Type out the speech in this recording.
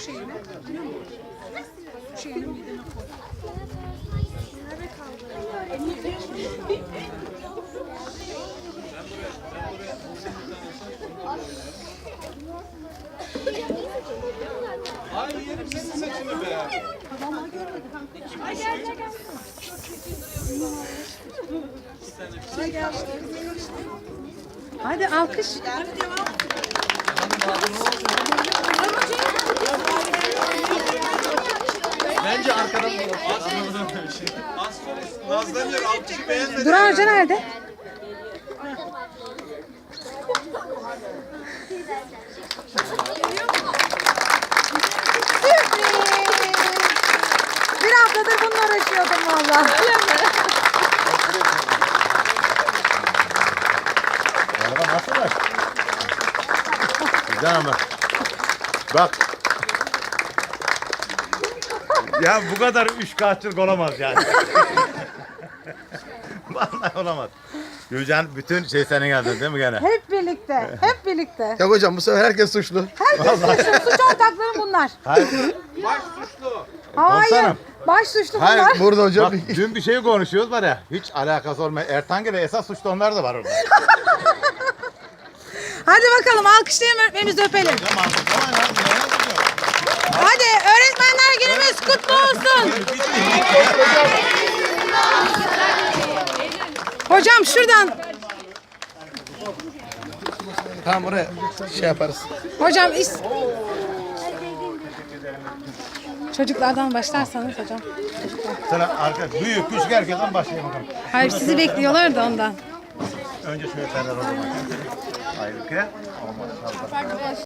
şeyine. Biliyor musun? Şeyini midene koy. Nerede kaldı? Ay yerim senin saçını be. Hadi alkış. Bence arkadan Nazlanıyor, alkışı beğenmedi. Duran Hoca nerede? Bir haftadır bununla uğraşıyordum valla. Araba nasıl var? Güzel ama. Bak. Ya bu kadar üçkağıtçılık olamaz yani. Vallahi olamaz. Gülcan bütün şey senin geldin değil mi gene? Hep birlikte, hep birlikte. Ya hocam bu sefer herkes suçlu. Herkes suçlu, suç ortakları bunlar. Hayır. Baş suçlu. Hayır, Komutanım. baş suçlu Hayır, bunlar. Burada hocam Bak dün bir şey konuşuyoruz var ya, hiç alakası olmayan Ertangel esas suçlu onlar da var orada. Hadi bakalım alkışlayalım, öğretmenimizi öpelim. Hadi öğretmenler günümüz kutlu olsun. Hocam şuradan. Tamam oraya şey yaparız. Hocam çocuklardan başlarsanız hocam. Sana arka büyük küçük herkesten başlayalım bakalım. Hayır sizi bekliyorlar da ondan. Önce şöyle terler o zaman. Ayrıca. Olmaz.